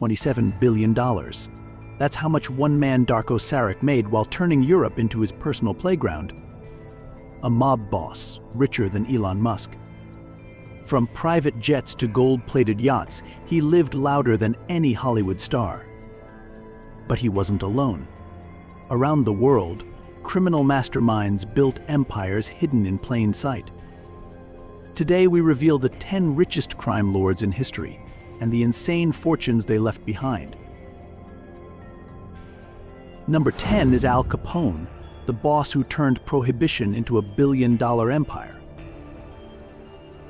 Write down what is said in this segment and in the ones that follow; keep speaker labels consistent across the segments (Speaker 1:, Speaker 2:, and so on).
Speaker 1: $27 billion. That's how much one-man Darkos Sarak made while turning Europe into his personal playground. A mob boss, richer than Elon Musk. From private jets to gold-plated yachts, he lived louder than any Hollywood star. But he wasn't alone. Around the world, criminal masterminds built empires hidden in plain sight. Today we reveal the 10 richest crime lords in history and the insane fortunes they left behind. Number 10 is Al Capone, the boss who turned prohibition into a billion-dollar empire.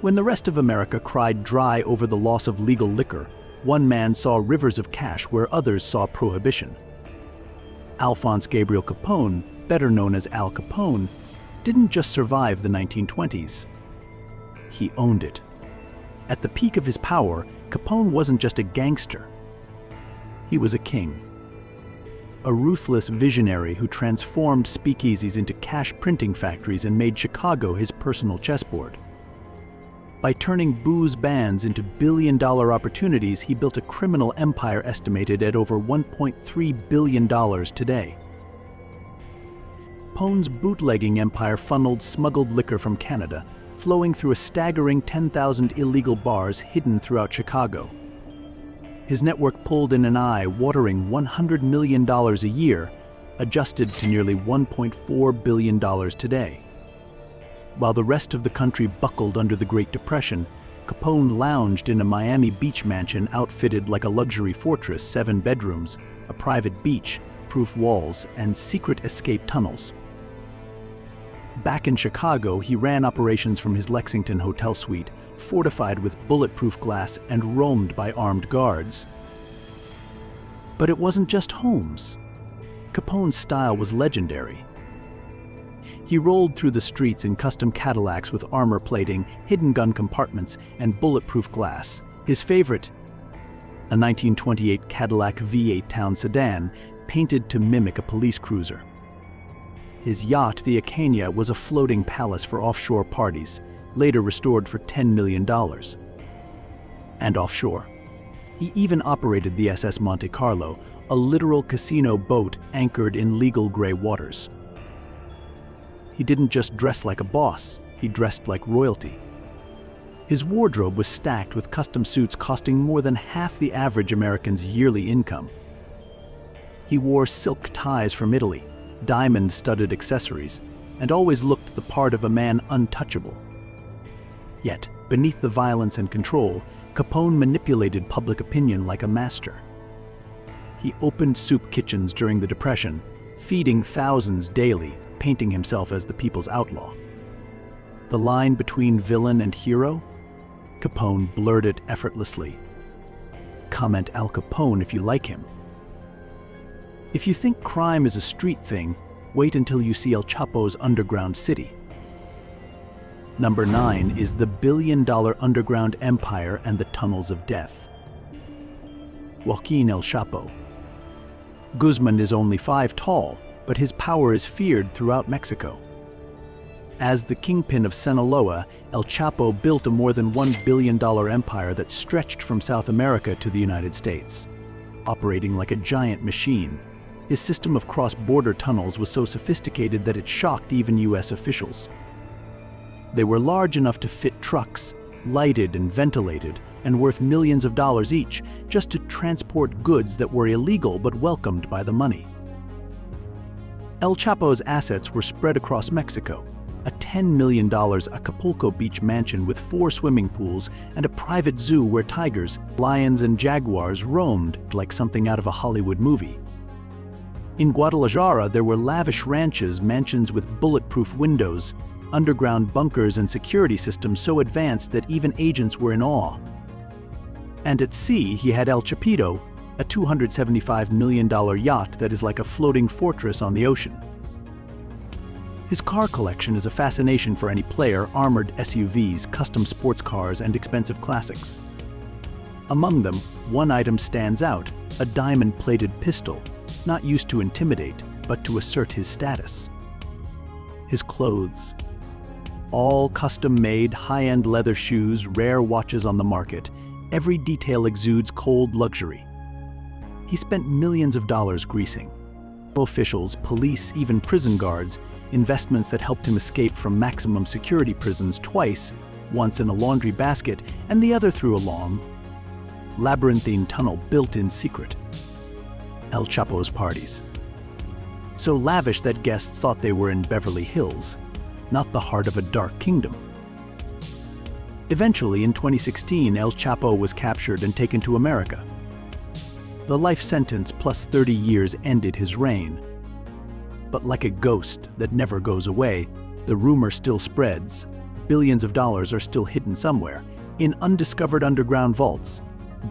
Speaker 1: When the rest of America cried dry over the loss of legal liquor, one man saw rivers of cash where others saw prohibition. Alphonse Gabriel Capone, better known as Al Capone, didn't just survive the 1920s. He owned it. At the peak of his power, Capone wasn't just a gangster. He was a king. A ruthless visionary who transformed speakeasies into cash printing factories and made Chicago his personal chessboard. By turning booze bans into billion-dollar opportunities, he built a criminal empire estimated at over $1.3 billion today. Capone's bootlegging empire funneled smuggled liquor from Canada, flowing through a staggering 10,000 illegal bars hidden throughout Chicago. His network pulled in an eye-watering $100 million a year, adjusted to nearly $1.4 billion today. While the rest of the country buckled under the Great Depression, Capone lounged in a Miami Beach mansion outfitted like a luxury fortress, 7 bedrooms, a private beach, proof walls, and secret escape tunnels. Back in Chicago, he ran operations from his Lexington hotel suite, fortified with bulletproof glass and roamed by armed guards. But it wasn't just homes. Capone's style was legendary. He rolled through the streets in custom Cadillacs with armor plating, hidden gun compartments, and bulletproof glass. His favorite, a 1928 Cadillac V8 town sedan, painted to mimic a police cruiser. His yacht, the Acania, was a floating palace for offshore parties, later restored for $10 million. And offshore, he even operated the SS Monte Carlo, a literal casino boat anchored in legal gray waters. He didn't just dress like a boss, he dressed like royalty. His wardrobe was stacked with custom suits costing more than half the average American's yearly income. He wore silk ties from Italy, diamond-studded accessories, and always looked the part of a man untouchable. Yet, beneath the violence and control, Capone manipulated public opinion like a master. He opened soup kitchens during the Depression, feeding thousands daily, painting himself as the people's outlaw. The line between villain and hero? Capone blurred it effortlessly. Comment Al Capone if you like him. If you think crime is a street thing, wait until you see El Chapo's underground city. Number 9 is the billion-dollar underground empire and the tunnels of death. Joaquin El Chapo. Guzman is only 5 tall, but his power is feared throughout Mexico. As the kingpin of Sinaloa, El Chapo built a more than $1 billion empire that stretched from South America to the United States. Operating like a giant machine, his system of cross-border tunnels was so sophisticated that it shocked even U.S. officials. They were large enough to fit trucks, lighted and ventilated, and worth millions of dollars each, just to transport goods that were illegal but welcomed by the money. El Chapo's assets were spread across Mexico, a $10 million Acapulco Beach mansion with 4 swimming pools and a private zoo where tigers, lions, and jaguars roamed like something out of a Hollywood movie. In Guadalajara, there were lavish ranches, mansions with bulletproof windows, underground bunkers, and security systems so advanced that even agents were in awe. And at sea, he had El Chapito, a $275 million yacht that is like a floating fortress on the ocean. His car collection is a fascination for any player: armored SUVs, custom sports cars, and expensive classics. Among them, one item stands out: a diamond-plated pistol, not used to intimidate, but to assert his status. His clothes. All custom-made, high-end leather shoes, rare watches on the market. Every detail exudes cold luxury. he spent millions of dollars greasing. Officials, police, even prison guards, investments that helped him escape from maximum security prisons twice, once in a laundry basket and the other through a long, labyrinthine tunnel built in secret. El Chapo's parties. So lavish that guests thought they were in Beverly Hills, not the heart of a dark kingdom. Eventually, in 2016, El Chapo was captured and taken to America. The life sentence plus 30 years ended his reign. But like a ghost that never goes away, the rumor still spreads. Billions of dollars are still hidden somewhere, in undiscovered underground vaults,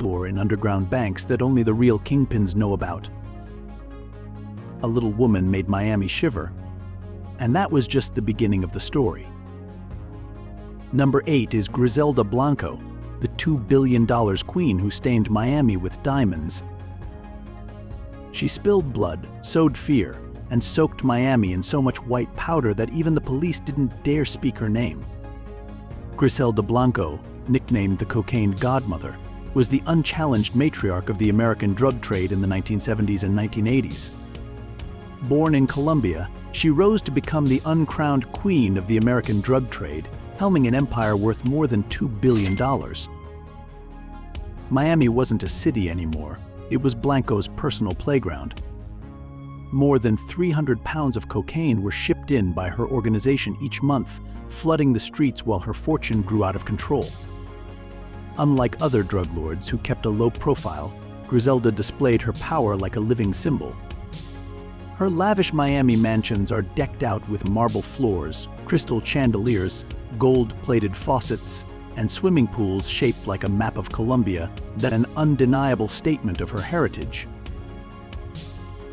Speaker 1: or in underground banks that only the real kingpins know about. A little woman made Miami shiver, and that was just the beginning of the story. Number 8 is Griselda Blanco, the $2 billion queen who stained Miami with diamonds. She spilled blood, sowed fear, and soaked Miami in so much white powder that even the police didn't dare speak her name. Griselda Blanco, nicknamed the cocaine Godmother, was the unchallenged matriarch of the American drug trade in the 1970s and 1980s. Born in Colombia, she rose to become the uncrowned queen of the American drug trade, helming an empire worth more than $2 billion. Miami wasn't a city anymore, it was Blanco's personal playground. More than 300 pounds of cocaine were shipped in by her organization each month, flooding the streets while her fortune grew out of control. Unlike other drug lords who kept a low profile, Griselda displayed her power like a living symbol. Her lavish Miami mansions are decked out with marble floors, crystal chandeliers, gold-plated faucets, and swimming pools shaped like a map of Colombia that an undeniable statement of her heritage.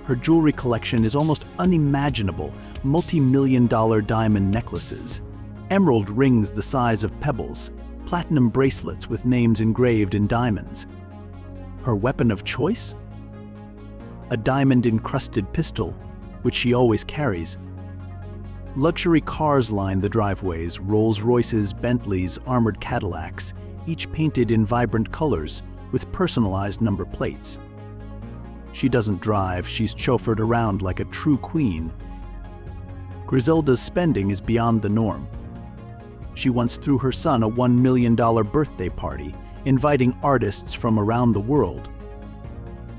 Speaker 1: Her jewelry collection is almost unimaginable, multi-million-dollar diamond necklaces, emerald rings the size of pebbles, platinum bracelets with names engraved in diamonds. Her weapon of choice? A diamond-encrusted pistol, which she always carries. Luxury cars line the driveways, Rolls-Royces, Bentleys, armored Cadillacs, each painted in vibrant colors, with personalized number plates. She doesn't drive, she's chauffeured around like a true queen. Griselda's spending is beyond the norm. She once threw her son a $1 million birthday party, inviting artists from around the world.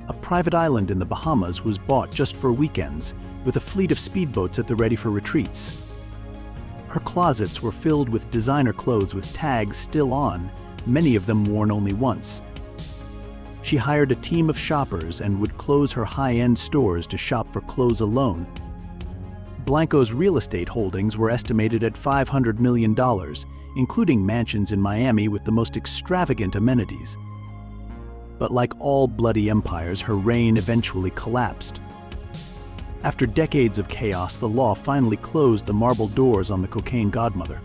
Speaker 1: A private island in the Bahamas was bought just for weekends, with a fleet of speedboats at the ready for retreats. Her closets were filled with designer clothes with tags still on, many of them worn only once. She hired a team of shoppers and would close her high-end stores to shop for clothes alone. Blanco's real estate holdings were estimated at $500 million, including mansions in Miami with the most extravagant amenities. But like all bloody empires, her reign eventually collapsed. After decades of chaos, the law finally closed the marble doors on the cocaine Godmother.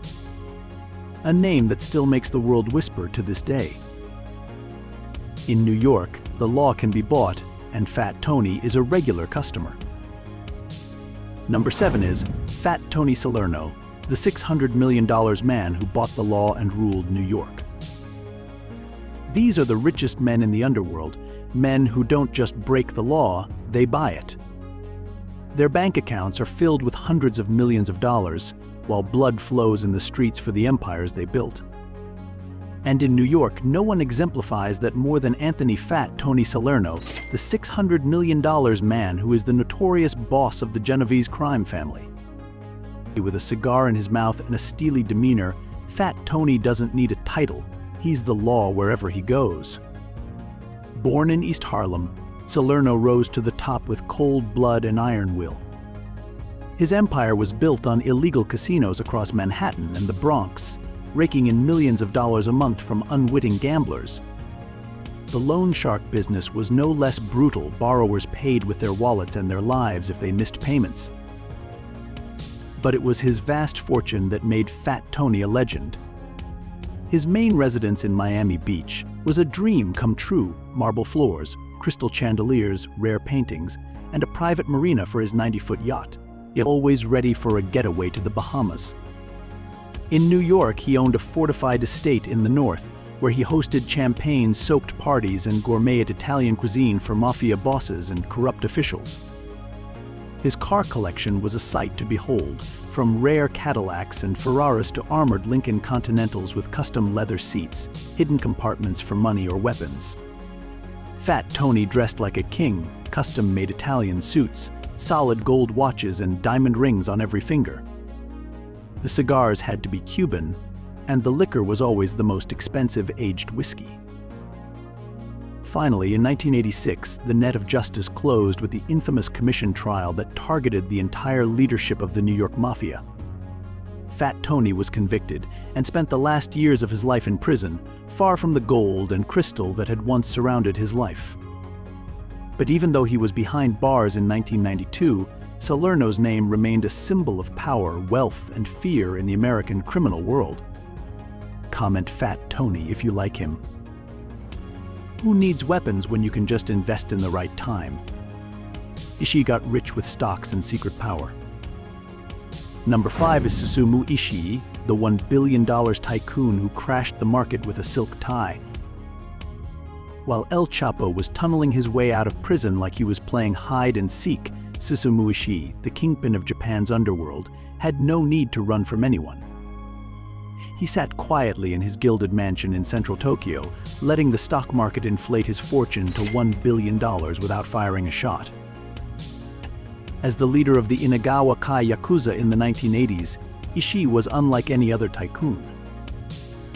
Speaker 1: A name that still makes the world whisper to this day. In New York, the law can be bought, and Fat Tony is a regular customer. Number 7 is Fat Tony Salerno, the $600 million man who bought the law and ruled New York. These are the richest men in the underworld, men who don't just break the law, they buy it. Their bank accounts are filled with hundreds of millions of dollars, while blood flows in the streets for the empires they built. And in New York, no one exemplifies that more than Anthony Fat Tony Salerno, the $600 million man who is the notorious boss of the Genovese crime family. With a cigar in his mouth and a steely demeanor, Fat Tony doesn't need a title. He's the law wherever he goes. Born in East Harlem, Salerno rose to the top with cold blood and iron will. His empire was built on illegal casinos across Manhattan and the Bronx, raking in millions of dollars a month from unwitting gamblers. The loan shark business was no less brutal. Borrowers paid with their wallets and their lives if they missed payments. But it was his vast fortune that made Fat Tony a legend. His main residence in Miami Beach was a dream come true: marble floors, crystal chandeliers, rare paintings, and a private marina for his 90-foot yacht, always ready for a getaway to the Bahamas. In New York, he owned a fortified estate in the north, where he hosted champagne-soaked parties and gourmet Italian cuisine for mafia bosses and corrupt officials. His car collection was a sight to behold, from rare Cadillacs and Ferraris to armored Lincoln Continentals with custom leather seats, hidden compartments for money or weapons. Fat Tony dressed like a king, custom-made Italian suits, solid gold watches and diamond rings on every finger. The cigars had to be Cuban, and the liquor was always the most expensive aged whiskey. Finally, in 1986, the net of justice closed with the infamous commission trial that targeted the entire leadership of the New York Mafia. Fat Tony was convicted and spent the last years of his life in prison, far from the gold and crystal that had once surrounded his life. But even though he was behind bars in 1992, Salerno's name remained a symbol of power, wealth, and fear in the American criminal world. Comment Fat Tony if you like him. Who needs weapons when you can just invest in the right time? Ishi got rich with stocks and secret power. Number 5 is Suzumu Ishi, the $1 billion tycoon who crashed the market with a silk tie. While El Chapo was tunneling his way out of prison like he was playing hide and seek, Suzumu Ishi, the kingpin of Japan's underworld, had no need to run from anyone. He sat quietly in his gilded mansion in central Tokyo, letting the stock market inflate his fortune to $1 billion without firing a shot. As the leader of the Inagawa-kai Yakuza in the 1980s, Ishi was unlike any other tycoon.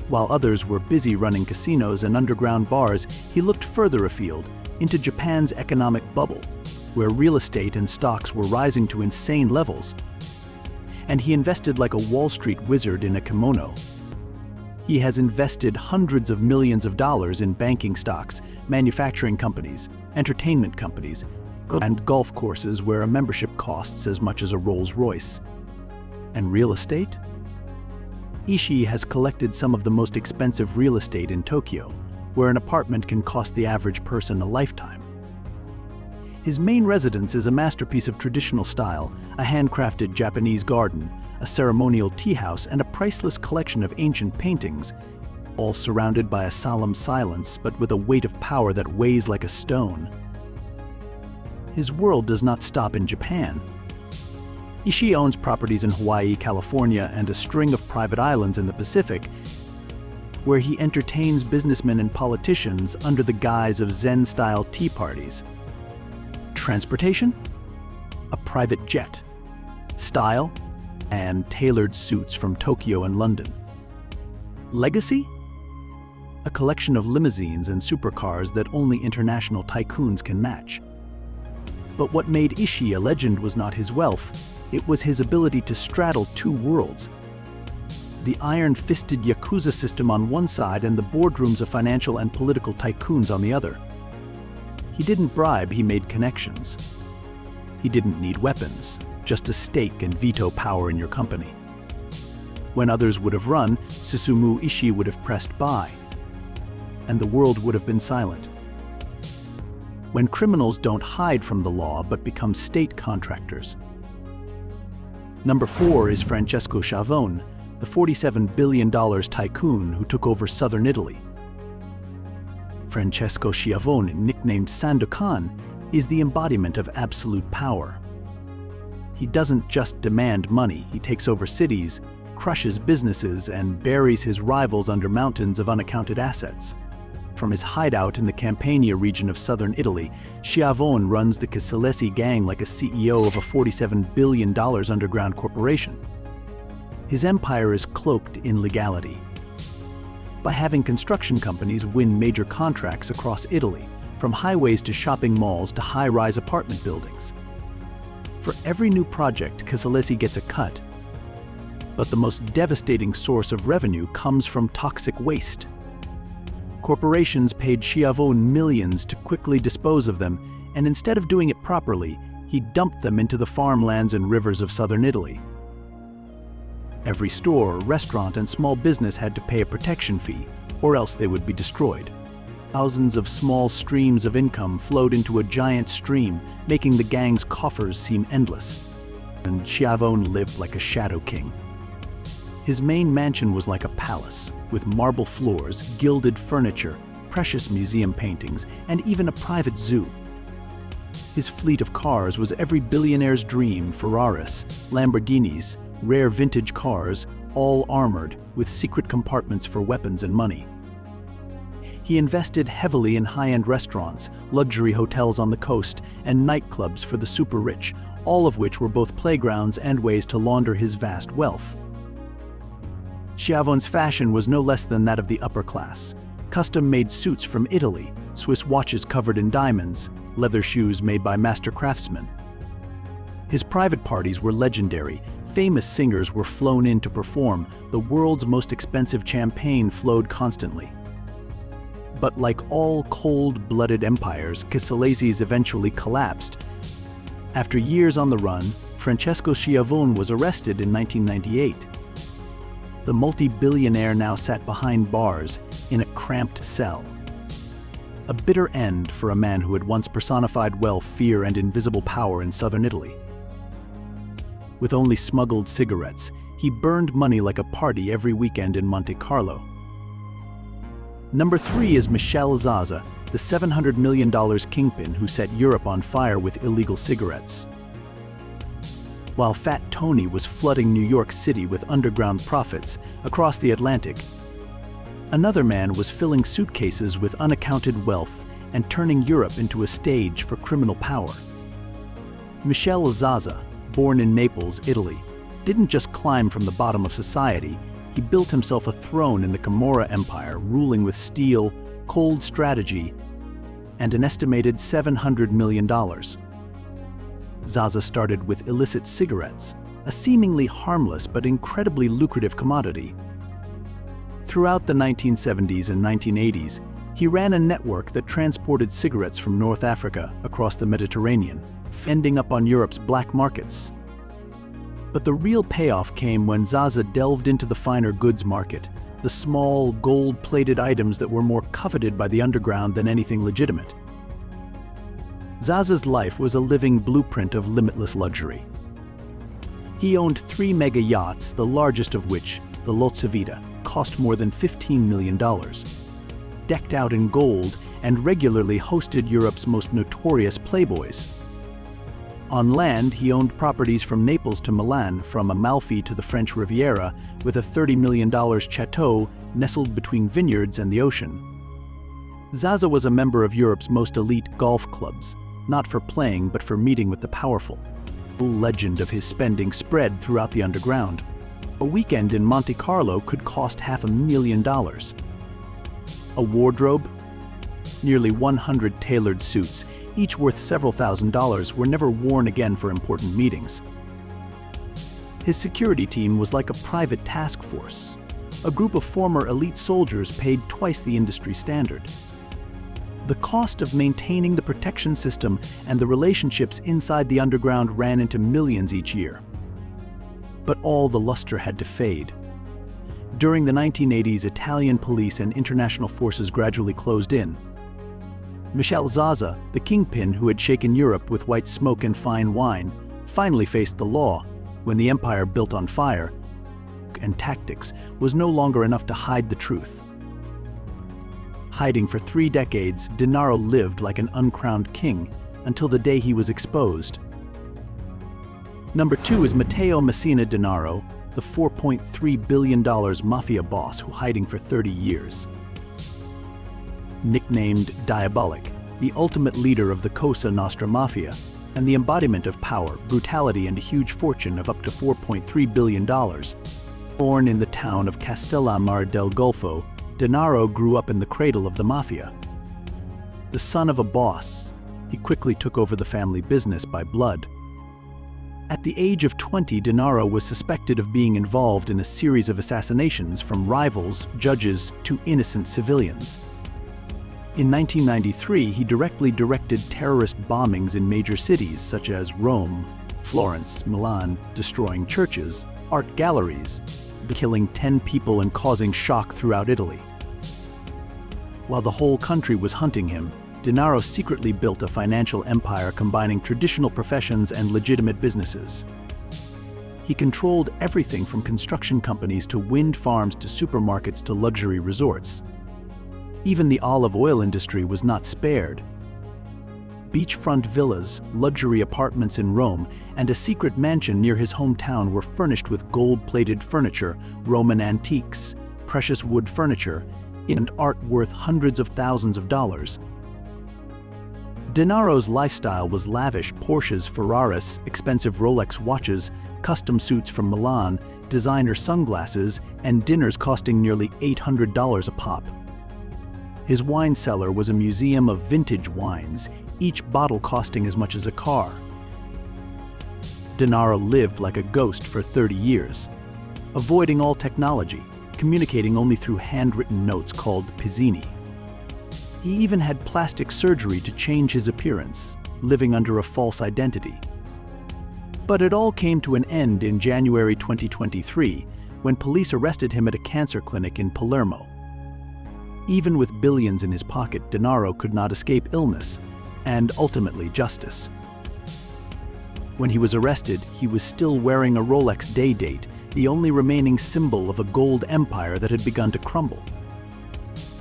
Speaker 1: While others were busy running casinos and underground bars, he looked further afield, into Japan's economic bubble, where real estate and stocks were rising to insane levels. And he invested like a Wall Street wizard in a kimono. He has invested hundreds of millions of dollars in banking stocks, manufacturing companies, entertainment companies, and golf courses where a membership costs as much as a Rolls-Royce. And real estate? Ishi has collected some of the most expensive real estate in Tokyo, where an apartment can cost the average person a lifetime. His main residence is a masterpiece of traditional style, a handcrafted Japanese garden, a ceremonial tea house, and a priceless collection of ancient paintings, all surrounded by a solemn silence but with a weight of power that weighs like a stone. His world does not stop in Japan. Ishi owns properties in Hawaii, California, and a string of private islands in the Pacific, where he entertains businessmen and politicians under the guise of Zen-style tea parties. Transportation? A private jet. Style? And tailored suits from Tokyo and London. Legacy? A collection of limousines and supercars that only international tycoons can match. But what made Ishi a legend was not his wealth, it was his ability to straddle two worlds. The iron-fisted Yakuza system on one side and the boardrooms of financial and political tycoons on the other. He didn't bribe, he made connections. He didn't need weapons, just a stake and veto power in your company. When others would have run, Suzumu Ishi would have pressed buy, and the world would have been silent. When criminals don't hide from the law but become state contractors. Number 4 is Francesco Shiaon, the $47 billion tycoon who took over southern Italy. Francesco Shiaon, nicknamed Sandokan, is the embodiment of absolute power. He doesn't just demand money, he takes over cities, crushes businesses, and buries his rivals under mountains of unaccounted assets. From his hideout in the Campania region of southern Italy, Shiaon runs the Casalesi gang like a CEO of a $47 billion underground corporation. His empire is cloaked in legality. By having construction companies win major contracts across Italy, from highways to shopping malls to high-rise apartment buildings. For every new project, Casalesi gets a cut. But the most devastating source of revenue comes from toxic waste. Corporations paid Shiaon millions to quickly dispose of them, and instead of doing it properly, he dumped them into the farmlands and rivers of southern Italy. Every store, restaurant, and small business had to pay a protection fee, or else they would be destroyed. Thousands of small streams of income flowed into a giant stream, making the gang's coffers seem endless. And Shiaon lived like a shadow king. His main mansion was like a palace, with marble floors, gilded furniture, precious museum paintings, and even a private zoo. His fleet of cars was every billionaire's dream: Ferraris, Lamborghinis, rare vintage cars, all armored, with secret compartments for weapons and money. He invested heavily in high-end restaurants, luxury hotels on the coast, and nightclubs for the super-rich, all of which were both playgrounds and ways to launder his vast wealth. Shiaon's fashion was no less than that of the upper class. Custom-made suits from Italy, Swiss watches covered in diamonds, leather shoes made by master craftsmen. His private parties were legendary. Famous singers were flown in to perform. The world's most expensive champagne flowed constantly. But like all cold-blooded empires, Casalesi's eventually collapsed. After years on the run, Francesco Shiaon was arrested in 1998. The multi-billionaire now sat behind bars in a cramped cell. A bitter end for a man who had once personified wealth, fear, and invisible power in southern Italy. With only smuggled cigarettes, he burned money like a party every weekend in Monte Carlo. Number 3 is Michel Zaza, the $700 million kingpin who set Europe on fire with illegal cigarettes. While Fat Tony was flooding New York City with underground profits across the Atlantic, another man was filling suitcases with unaccounted wealth and turning Europe into a stage for criminal power. Michel Zaza, born in Naples, Italy, didn't just climb from the bottom of society. He built himself a throne in the Camorra Empire, ruling with steel, cold strategy, and an estimated $700 million. Zaza started with illicit cigarettes, a seemingly harmless but incredibly lucrative commodity. Throughout the 1970s and 1980s, he ran a network that transported cigarettes from North Africa across the Mediterranean, ending up on Europe's black markets. But the real payoff came when Zaza delved into the finer goods market, the small, gold-plated items that were more coveted by the underground than anything legitimate. Zaza's life was a living blueprint of limitless luxury. He owned 3 mega yachts, the largest of which, the Lotsa Vita, cost more than $15 million. Decked out in gold and regularly hosted Europe's most notorious playboys. On land, he owned properties from Naples to Milan, from Amalfi to the French Riviera, with a $30 million chateau nestled between vineyards and the ocean. Zaza was a member of Europe's most elite golf clubs, not for playing but for meeting with the powerful. The legend of his spending spread throughout the underground. A weekend in Monte Carlo could cost $500,000. A wardrobe? Nearly 100 tailored suits, each worth several $1,000s, were never worn again for important meetings. His security team was like a private task force, a group of former elite soldiers paid twice the industry standard. The cost of maintaining the protection system and the relationships inside the underground ran into millions each year. But all the luster had to fade. During the 1980s, Italian police and international forces gradually closed in. Michel Zaza, the kingpin who had shaken Europe with white smoke and fine wine, finally faced the law when the empire built on fire and tactics was no longer enough to hide the truth. Hiding for 3 decades, Denaro lived like an uncrowned king until the day he was exposed. Number 2 is Matteo Messina Denaro, the $4.3 billion Mafia boss who hiding for 30 years. Nicknamed Diabolic, the ultimate leader of the Cosa Nostra Mafia, and the embodiment of power, brutality, and a huge fortune of up to $4.3 billion. Born in the town of Castellammare del Golfo, Denaro grew up in the cradle of the Mafia. The son of a boss, he quickly took over the family business by blood. At the age of 20, Denaro was suspected of being involved in a series of assassinations from rivals, judges, to innocent civilians. In 1993, he directly directed terrorist bombings in major cities such as Rome, Florence, Milan, destroying churches, art galleries, killing 10 people and causing shock throughout Italy. While the whole country was hunting him, Denaro secretly built a financial empire combining traditional professions and legitimate businesses. He controlled everything from construction companies to wind farms to supermarkets to luxury resorts. Even the olive oil industry was not spared. Beachfront villas, luxury apartments in Rome, and a secret mansion near his hometown were furnished with gold-plated furniture, Roman antiques, precious wood furniture, and art worth hundreds of thousands of dollars. Dennaro's lifestyle was lavish: Porsches, Ferraris, expensive Rolex watches, custom suits from Milan, designer sunglasses, and dinners costing nearly $800 a pop. His wine cellar was a museum of vintage wines, each bottle costing as much as a car. Dennaro lived like a ghost for 30 years, avoiding all technology, communicating only through handwritten notes called pizzini. He even had plastic surgery to change his appearance, living under a false identity. But it all came to an end in January 2023, when police arrested him at a cancer clinic in Palermo. Even with billions in his pocket, Dennaro could not escape illness and ultimately justice. When he was arrested, he was still wearing a Rolex day date, the only remaining symbol of a gold empire that had begun to crumble.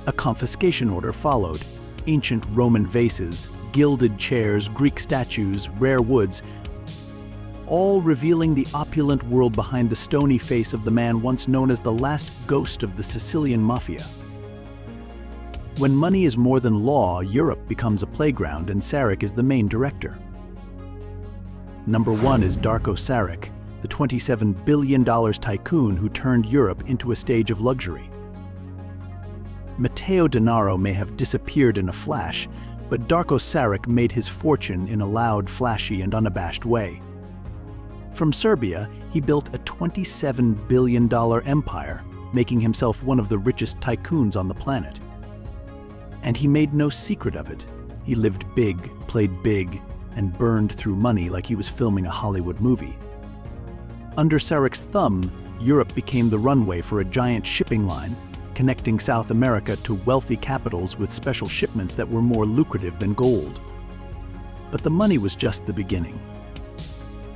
Speaker 1: A confiscation order followed. Ancient Roman vases, gilded chairs, Greek statues, rare woods, all revealing the opulent world behind the stony face of the man once known as the last ghost of the Sicilian Mafia. When money is more than law, Europe becomes a playground, and Sarak is the main director. Number 1 is Darkos Sarak, the $27 billion tycoon who turned Europe into a stage of luxury. Matteo Dennaro may have disappeared in a flash, but Darkos Sarak made his fortune in a loud, flashy, and unabashed way. From Serbia, he built a $27 billion empire, making himself one of the richest tycoons on the planet. And he made no secret of it. He lived big, played big, and burned through money like he was filming a Hollywood movie. Under Sarak's thumb, Europe became the runway for a giant shipping line, connecting South America to wealthy capitals with special shipments that were more lucrative than gold. But the money was just the beginning.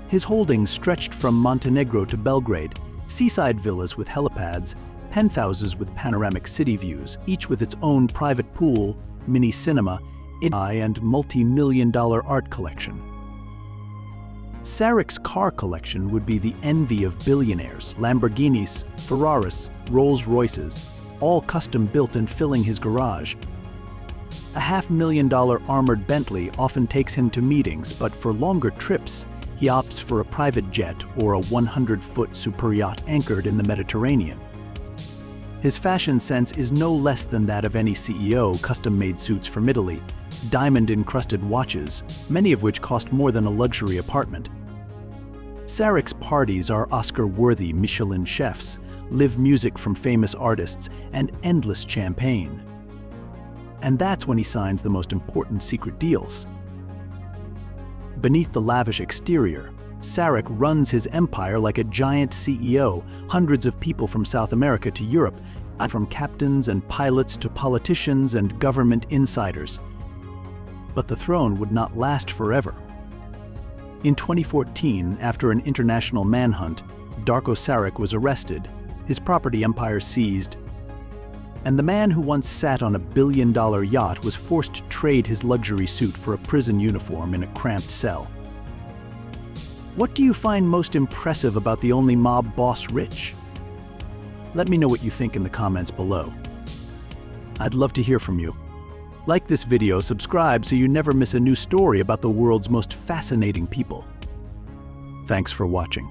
Speaker 1: His holdings stretched from Montenegro to Belgrade, seaside villas with helipads, penthouses with panoramic city views, each with its own private pool, mini cinema, and multi-million-dollar art collection. Sarak's car collection would be the envy of billionaires: Lamborghinis, Ferraris, Rolls-Royces, all custom-built and filling his garage. A $500,000 armored Bentley often takes him to meetings, but for longer trips, he opts for a private jet or a 100-foot super yacht anchored in the Mediterranean. His fashion sense is no less than that of any CEO: custom-made suits from Italy, diamond-encrusted watches, many of which cost more than a luxury apartment. Sarak's parties are Oscar-worthy Michelin chefs, live music from famous artists, and endless champagne. And that's when he signs the most important secret deals. Beneath the lavish exterior, Sarak runs his empire like a giant CEO, hundreds of people from South America to Europe, from captains and pilots to politicians and government insiders. But the throne would not last forever. In 2014, after an international manhunt, Darkos Sarak was arrested, his property empire seized, and the man who once sat on a billion-dollar yacht was forced to trade his luxury suit for a prison uniform in a cramped cell. What do you find most impressive about the only mob boss rich? Let me know what you think in the comments below. I'd love to hear from you. Like this video, subscribe so you never miss a new story about the world's most fascinating people. Thanks for watching.